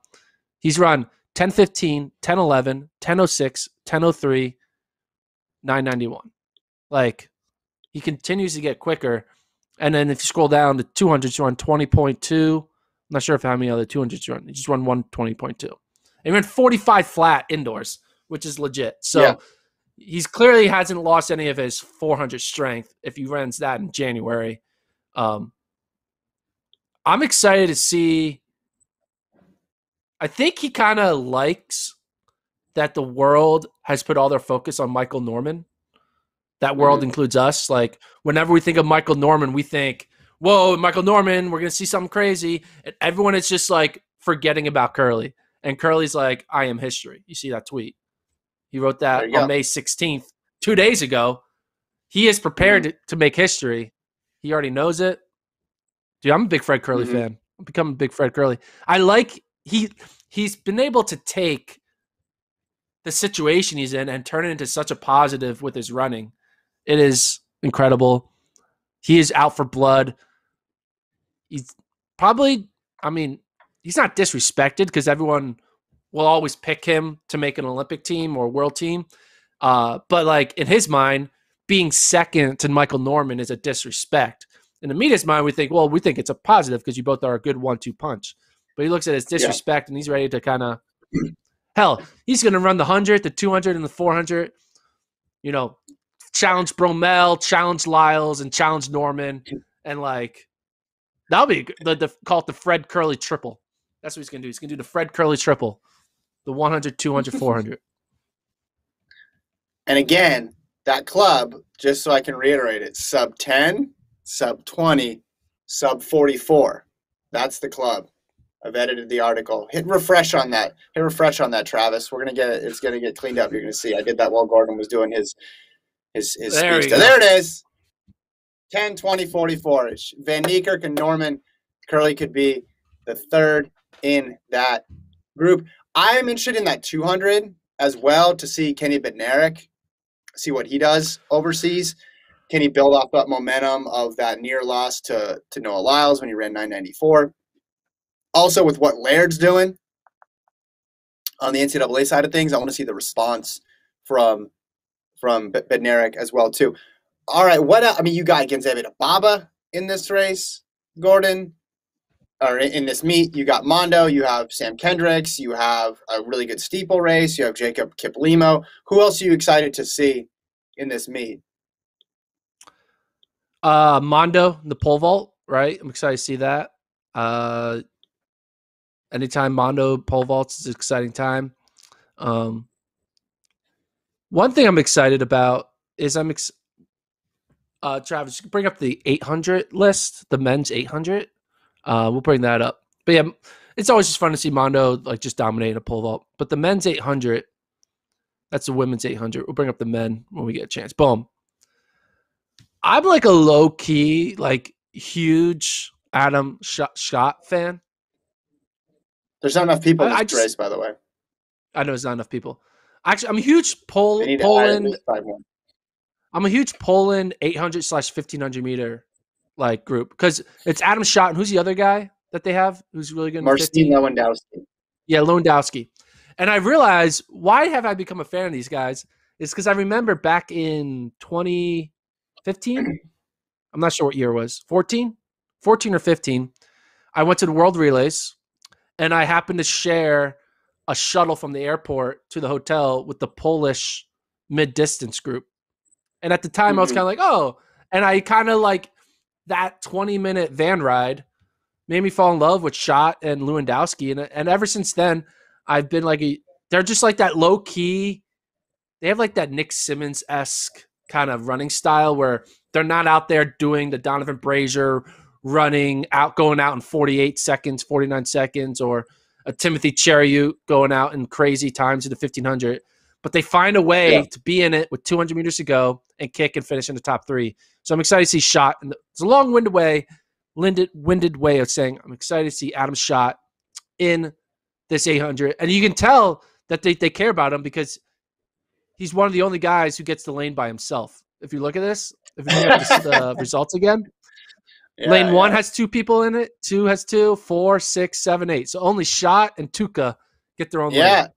He's run 10:15, 10:11, 10:06, 10:03, 9:91. Like, he continues to get quicker. And then if you scroll down to 200s, you run 20.2. I'm not sure how many other 200s you run. You just run 120.2. And he ran 45 flat indoors, which is legit. So he's clearly hasn't lost any of his 400 strength if he runs that in January. I'm excited to see. I think he kind of likes that the world has put all their focus on Michael Norman. That world includes us. Like, whenever we think of Michael Norman, we think, whoa, Michael Norman, we're going to see something crazy. And everyone is just like forgetting about Curley. And Curley's like, I am history. You see that tweet? He wrote that on May 16th, 2 days ago. He is prepared to make history. He already knows it. Dude, I'm a big Fred Curley fan. I'm becoming a big Fred Curley. I like he's been able to take the situation he's in and turn it into such a positive with his running. It is incredible. He is out for blood. He's probably, he's not disrespected because everyone will always pick him to make an Olympic team or world team. But like, in his mind, being second to Michael Norman is a disrespect. In the media's mind, we think it's a positive because you both are a good 1-2 punch. But he looks at it as disrespect, and he's ready to kind of, hell, he's going to run the 100, the 200, and the 400. You know, challenge Bromell, challenge Lyles, and challenge Norman, and like, that'll be call it the Fred Curley triple. That's what he's going to do. He's going to do the Fred Curley triple, the 100, 200, 400.
And again, that club, just so I can reiterate it, sub 10, sub 20, sub 44. That's the club. I've edited the article. Hit refresh on that. Hit refresh on that, Travis. We're gonna get it. It's gonna get cleaned up. You're gonna see. I did that while Gordon was doing his
There
speech.
you go.
There it is. 10, 20, 44. Van Niekerk and Norman Curley could be the third in that group. I'm interested in that 200 as well to see Kenny Bednarek, see what he does overseas. Can he build off that momentum of that near loss to Noah Lyles when he ran 994? Also, with what Laird's doing on the NCAA side of things, I want to see the response from Bednarek as well too. All right, what else? I mean, you got Genzebe Baba in this race, Gordon, or in this meet. You got Mondo, you have Sam Kendricks, you have a really good steeple race, you have Jacob Kiplimo. Who else are you excited to see in this meet?
Mondo, the pole vault, right? I'm excited to see that. Anytime Mondo pole vaults is an exciting time. One thing I'm excited about is Travis, bring up the 800 list, the men's 800. We'll bring that up. But yeah, it's always just fun to see Mondo like just dominate a pole vault. But the men's 800, that's the women's 800. We'll bring up the men when we get a chance. Boom. I'm like a low key, like huge Adam Scott fan.
There's not enough people in this race, by the way.
I know there's not enough people. Actually, I'm a huge Poland. I'm a huge Poland 800/1500 meter like group because it's Adam Schott and who's the other guy that they have who's really good?
Marcin Lewandowski.
Yeah, Lewandowski. And I realized why have I become a fan of these guys is because I remember back in 2015. I'm not sure what year it was. 14 or 15. I went to the World Relays. And I happened to share a shuttle from the airport to the hotel with the Polish mid-distance group. And at the time, I was kind of like, oh. And I kind of like that 20-minute van ride made me fall in love with Schott and Lewandowski. And ever since then, I've been like, they're just like that low-key. They have like that Nick Simmons-esque kind of running style where they're not out there doing the Donovan Brazier running out, going out in 48 seconds, 49 seconds, or a Timothy Cheruiyot going out in crazy times in the 1500. But they find a way to be in it with 200 meters to go and kick and finish in the top three. So I'm excited to see Schott. It's a long-winded way of saying I'm excited to see Adam Schott in this 800. And you can tell that they care about him because he's one of the only guys who gets the lane by himself. If you look at this, if you look at the results again, lane 1 has 2 people in it. 2 has 2, 4, 6, 7, 8. So only Schott and Tuka get their own lane.
Yeah.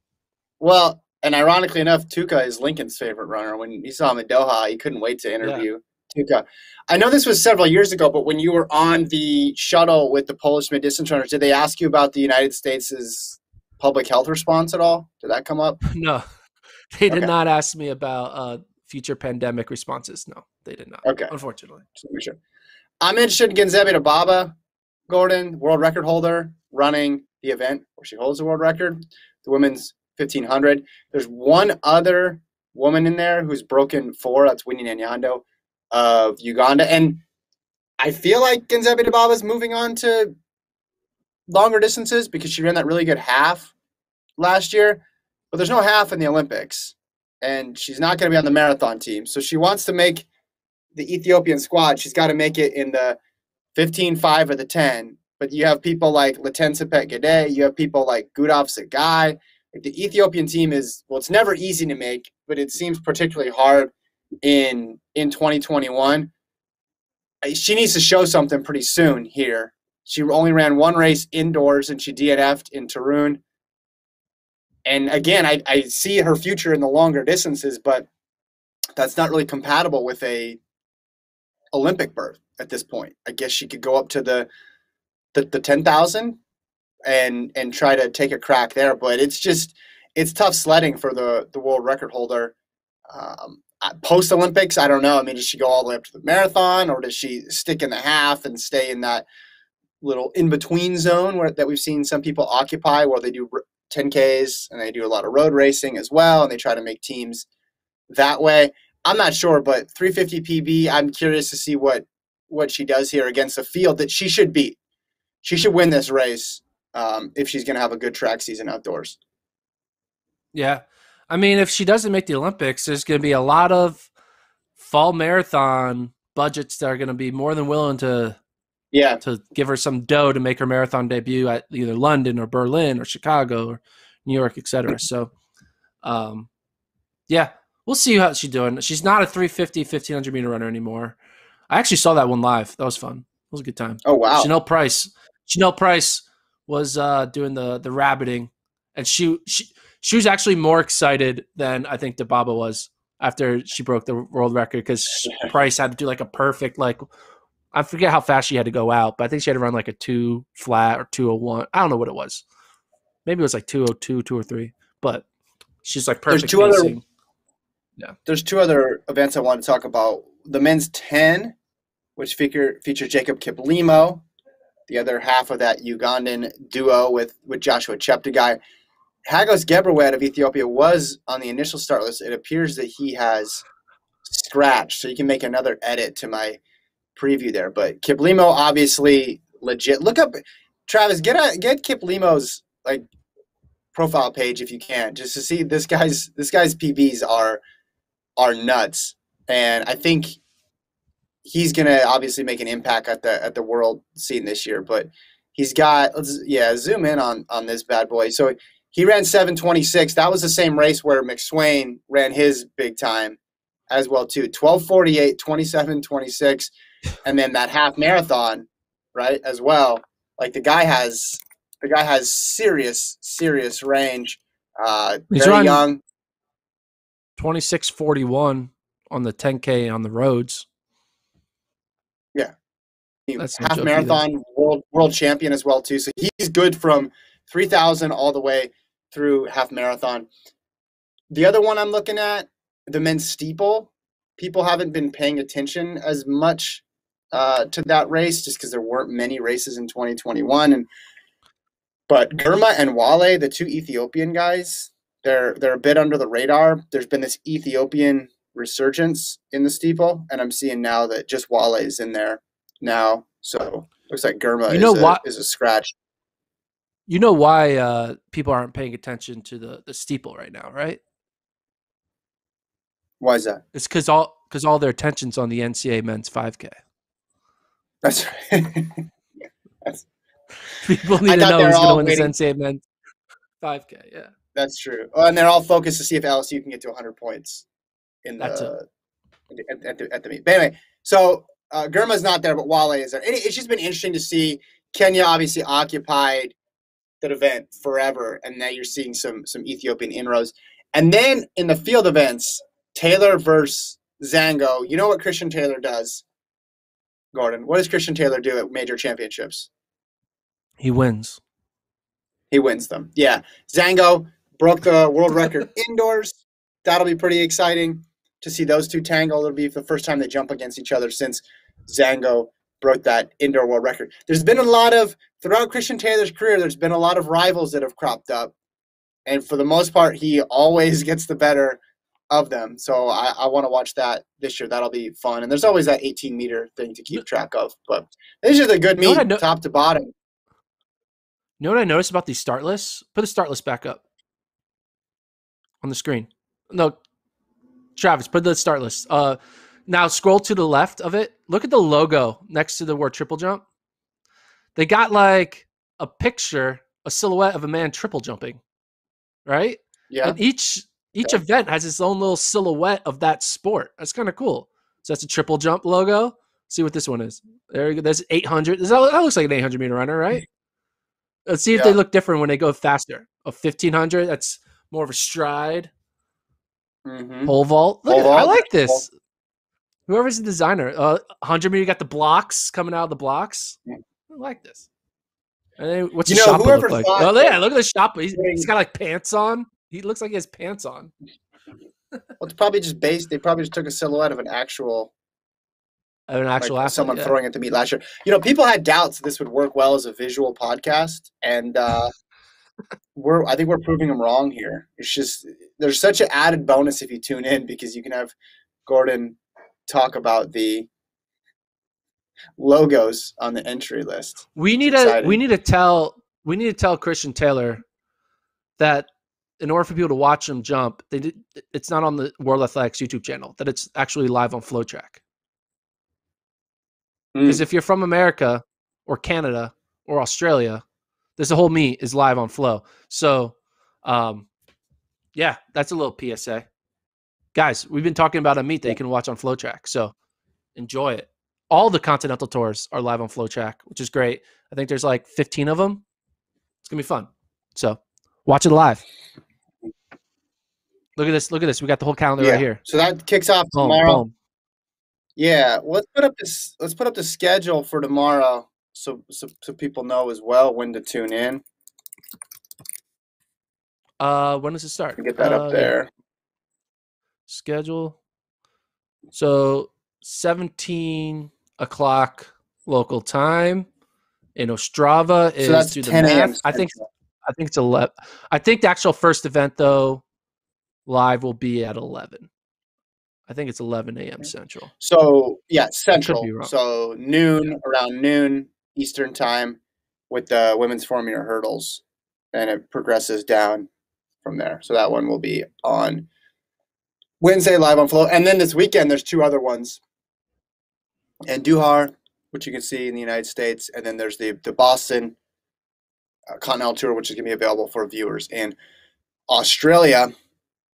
Well, and ironically enough, Tuka is Lincoln's favorite runner. When he saw him in Doha, he couldn't wait to interview Tuka. I know this was several years ago, but when you were on the shuttle with the Polish mid-distance runners, did they ask you about the United States' public health response at all? Did that come up?
No. They did not ask me about future pandemic responses. No, they did not.
Okay.
Unfortunately.
Sure. I'm interested in Genzebe Baba, Gordon, world record holder, running the event where she holds the world record, the women's 1500. There's one other woman in there who's broken 4. That's Winnie Nyando of Uganda. And I feel like Genzebe Baba is moving on to longer distances because she ran that really good half last year. But there's no half in the Olympics. And she's not going to be on the marathon team. So she wants to make the Ethiopian squad. She's got to make it in the 15-5 or the 10. But you have people like Letensepet Gede. You have people like Gudov Sagai. Like the Ethiopian team is, well, it's never easy to make, but it seems particularly hard in 2021. She needs to show something pretty soon here. She only ran one race indoors, and she DNF'd in Tarun. And again, I see her future in the longer distances, but that's not really compatible with a Olympic berth at this point. I guess she could go up to the 10,000 and try to take a crack there, but it's tough sledding for the world record holder. Post Olympics, I don't know. I mean, does she go all the way up to the marathon, or does she stick in the half and stay in that little in between zone that we've seen some people occupy, where they do 10Ks and they do a lot of road racing as well, and they try to make teams that way? I'm not sure, but 350 PB, I'm curious to see what she does here against a field that she should beat. She should win this race if she's going to have a good track season outdoors.
Yeah. I mean, if she doesn't make the Olympics, there's going to be a lot of fall marathon budgets that are going to be more than willing to give her some dough to make her marathon debut at either London or Berlin or Chicago or New York, etc. So, yeah, we'll see how she's doing. She's not a 350, 1500 meter runner anymore. I actually saw that one live. That was fun. It was a good time.
Oh, wow.
Chanel Price was doing the rabbiting, and she was actually more excited than I think Dababa was after she broke the world record, because Price had to do like a perfect, like, I forget how fast she had to go out, but I think she had to run like a 2 flat or 2:01. I don't know what it was. Maybe it was like 2:02, 2:03, but she's like perfect pacing.
There's two other events I want to talk about. The men's 10, which features Jacob Kiplimo, the other half of that Ugandan duo with Joshua Cheptegei. Hagos Gebreweigh of Ethiopia was on the initial start list. It appears that he has scratched, so you can make another edit to my preview there. But Kiplimo, obviously legit. Look up, Travis, get Kiplimo's like profile page if you can, just to see this guy's PBs are nuts, and I think he's gonna obviously make an impact at the world scene this year. But he's got, zoom in on this bad boy. So he ran 7:26. That was the same race where McSwain ran his big time as well too. 12:48, 27:26, and then that half marathon, right, as well. Like the guy has serious range.
He's
very young.
26:41 on the 10K on the roads.
Yeah.
That's
half marathon world champion as well too. So he's good from 3,000 all the way through half marathon. The other one I'm looking at, the men's steeple. People haven't been paying attention as much to that race just because there weren't many races in 2021. But Girma and Wale, the two Ethiopian guys, they're a bit under the radar. There's been this Ethiopian resurgence in the steeple, and I'm seeing now that just Wale is in there now. So looks like Girma is a scratch.
You know why people aren't paying attention to the steeple right now, right?
Why is that?
It's because all their attention's on the NCAA men's 5K.
That's right.
People need to know who's going to win this NCAA men's 5K. Yeah,
that's true. Oh, and they're all focused to see if LSU can get to 100 points in at the meet. But anyway, so Girma's not there, but Wale is there. It's just been interesting to see. Kenya obviously occupied that event forever, and now you're seeing some Ethiopian inroads. And then in the field events, Taylor versus Zango. You know what Christian Taylor does, Gordon? What does Christian Taylor do at major championships?
He wins.
He wins them. Yeah. Zango broke the world record indoors. That'll be pretty exciting to see those two tangle. It'll be the first time they jump against each other since Zango broke that indoor world record. There's been throughout Christian Taylor's career, there's been a lot of rivals that have cropped up. And for the most part, he always gets the better of them. So I want to watch that this year. That'll be fun. And there's always that 18-meter thing to keep track of. But this is a good meet, top to bottom.
You know what I noticed about these start lists? Put the start list back up on the screen. No, Travis, put the start list. Now scroll to the left of it. Look at the logo next to the word triple jump. They got like a picture, a silhouette of a man triple jumping, right?
Yeah.
And each event has its own little silhouette of that sport. That's kind of cool. So that's a triple jump logo. See what this one is. There you go. There's 800. That looks like an 800-meter runner, right? Let's see if they look different when they go faster. A 1500, that's more of a stride.
Mm-hmm.
Pole vault. Look, I like this. Whoever's the designer. 100 meter, you got the blocks coming out of the blocks. I like this. And then what's the shop look like? Oh, yeah, look at the shop. He's got like pants on. He looks like he has pants on.
Well, it's probably just based. They probably just took a silhouette of an actual
athlete,
someone throwing at the meet last year. People had doubts this would work well as a visual podcast, and I think we're proving them wrong here. It's just there's such an added bonus if you tune in because you can have Gordon talk about the logos on the entry list.
We need to tell We need to tell Christian Taylor that in order for people to watch him jump, it's not on the World Athletics YouTube channel, that it's actually live on FloTrack. Because if you're from America or Canada or Australia, this whole meet is live on Flow. So, yeah, that's a little PSA. Guys, we've been talking about a meet that you can watch on FloTrack. So enjoy it. All the Continental tours are live on FloTrack, which is great. I think there's like 15 of them. It's going to be fun. So watch it live. Look at this. Look at this. We got the whole calendar right here.
So that kicks off tomorrow. Boom. Yeah. Let's put up the schedule for tomorrow so people know as well when to tune in.
When does it start?
Get that up there.
Yeah. Schedule. So 17 o'clock local time in Ostrava is,
so that's 10 a.m.
I think it's 11. I think the actual first event though live will be at 11. I think it's 11 a.m. Central.
So yeah, Central. So around noon Eastern time with the women's 4-meter hurdles, and it progresses down from there. So that one will be on Wednesday live on Flow. And then this weekend, there's 2 other ones. And Duhar, which you can see in the United States. And then there's the Boston Continental Tour, which is going to be available for viewers in Australia.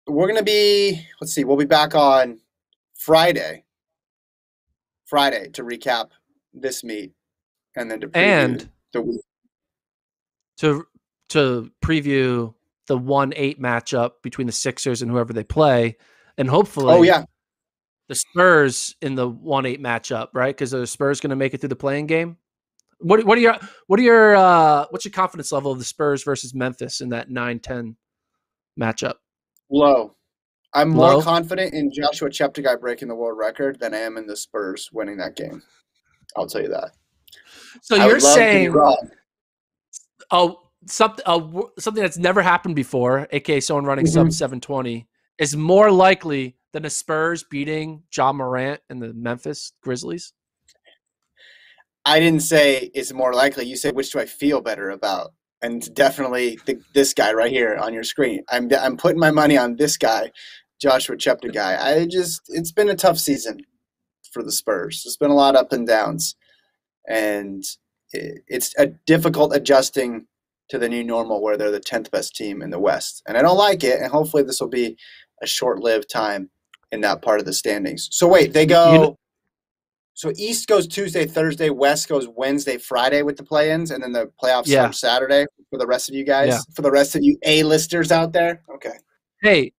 We're going to be, we'll be back on Friday to recap this meet. And then to preview the week.
To preview the 1-8 matchup between the Sixers and whoever they play. And hopefully, the Spurs in the 1-8 matchup, right? Because the Spurs going to make it through the playing game. What's your confidence level of the Spurs versus Memphis in that 9-10 matchup?
Low. I'm more confident in Joshua Cheptegei breaking the world record than I am in the Spurs winning that game. I'll tell you that.
So you're saying, something that's never happened before, aka someone running sub 720. Is more likely than the Spurs beating John Morant and the Memphis Grizzlies?
I didn't say it's more likely. You said, which do I feel better about? And definitely this guy right here on your screen. I'm putting my money on this guy, Joshua Cheptegei. It's been a tough season for the Spurs. There's been a lot of up and downs. And it's a difficult adjusting to the new normal where they're the 10th best team in the West. And I don't like it. And hopefully this will be a short-lived time in that part of the standings. So wait, they go so East goes Tuesday, Thursday, West goes Wednesday, Friday with the play-ins, and then the playoffs start Saturday for the rest of you guys, for the rest of you A-listers out there. Okay. Hey,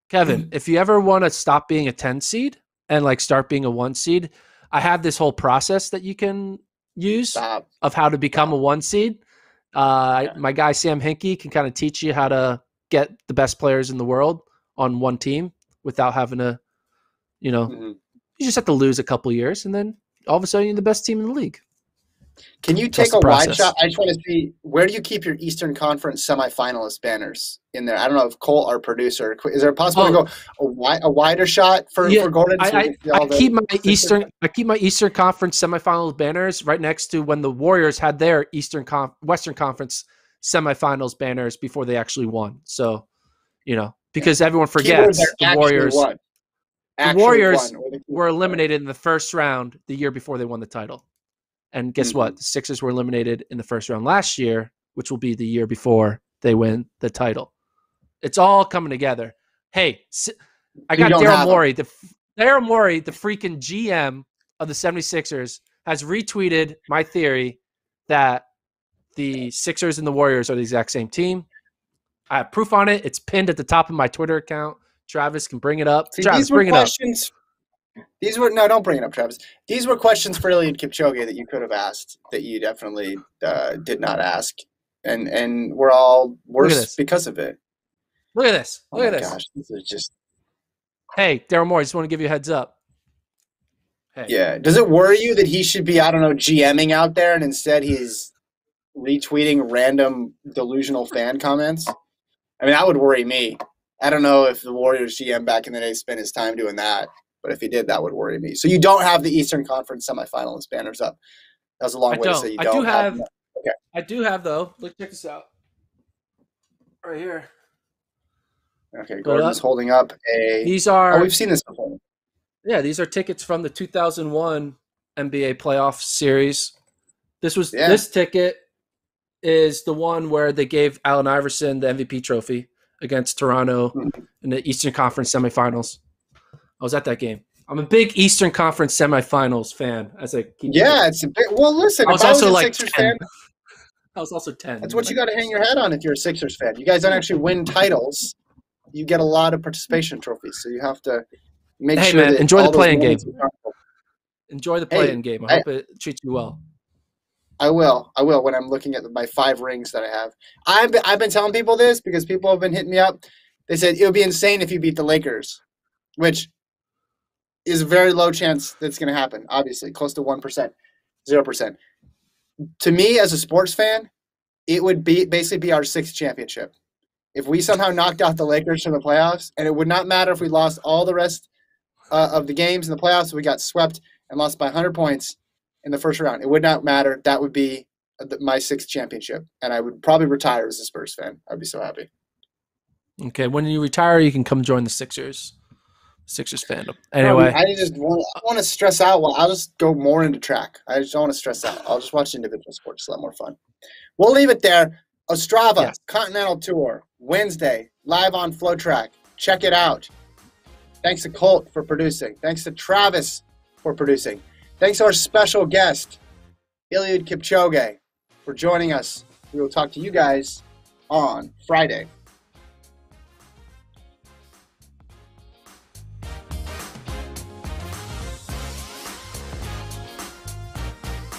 Kevin, if you ever want to stop being a 10 seed and like start being a 1 seed, I have this whole process that you can use of how to become a 1 seed. My guy Sam Hinkie can kind of teach you how to get the best players in the world on one team without having to, you just have to lose a couple years and then all of a sudden you're the best team in the league.
Can you take a wide shot? I just want to see, where do you keep your Eastern Conference semifinalist banners in there? I don't know if Cole, our producer, is there possible to go a wider shot for Gordon?
I keep my Eastern Conference semifinals banners right next to when the Warriors had their Western Conference semifinals banners before they actually won. So, because everyone forgets the Warriors. The Warriors were eliminated in the first round the year before they won the title. And guess what? The Sixers were eliminated in the first round last year, which will be the year before they win the title. It's all coming together. Hey, I got Daryl Morey. Daryl Morey, the freaking GM of the 76ers, has retweeted my theory that the Sixers and the Warriors are the exact same team. I have proof on it. It's pinned at the top of my Twitter account. Travis can bring it up.
See,
Travis, bring it up.
Don't bring it up, Travis. These were questions for Eliud Kipchoge that you could have asked that you definitely did not ask, and we're all worse because of it.
Look at this. Look at this.
Gosh, this is just.
Hey, Daryl Morey, just want to give you a heads up.
Hey. Yeah. Does it worry you that he should be, GMing out there, and instead he's retweeting random delusional fan comments? I mean, that would worry me. I don't know if the Warriors GM back in the day spent his time doing that. But if he did, that would worry me. So you don't have the Eastern Conference semifinalist banners up. That was a long way to say you don't.
I do have I do have though. Look, check this out. Right here.
Okay, Gordon's holding up a.
These are.
Oh, we've seen this before.
Yeah, these are tickets from the 2001 NBA playoff series. This ticket is the one where they gave Allen Iverson the MVP trophy against Toronto in the Eastern Conference semifinals. I was at that game. I'm a big Eastern Conference semifinals fan. It's a bit.
Well, listen,
I was also like
Sixers
10.
fan.
I was also 10.
That's what you got to hang your head on if you're a Sixers fan. You guys don't actually win titles. You get a lot of participation trophies, so you have to make sure.
Hey, man, enjoy the playing game.
Are
Enjoy the playing game. I hope it treats you well.
I will when I'm looking at my 5 rings that I have. I've been telling people this because people have been hitting me up. They said it would be insane if you beat the Lakers, which is a very low chance that's going to happen, obviously, close to 1%, 0%. To me, as a sports fan, it would basically be our 6th championship. If we somehow knocked out the Lakers from the playoffs, and it would not matter if we lost all the rest of the games in the playoffs, if we got swept and lost by 100 points in the first round. It would not matter. That would be my 6th championship, and I would probably retire as a Spurs fan. I'd be so happy.
Okay, when you retire, you can come join the Sixers fandom. Anyway,
I want to stress out. Well, I'll just go more into track. I just don't want to stress out. I'll just watch individual sports. It's a lot more fun. We'll leave it there. Ostrava Continental Tour, Wednesday, live on FloTrack. Check it out. Thanks to Colt for producing. Thanks to Travis for producing. Thanks to our special guest, Eliud Kipchoge, for joining us. We will talk to you guys on Friday.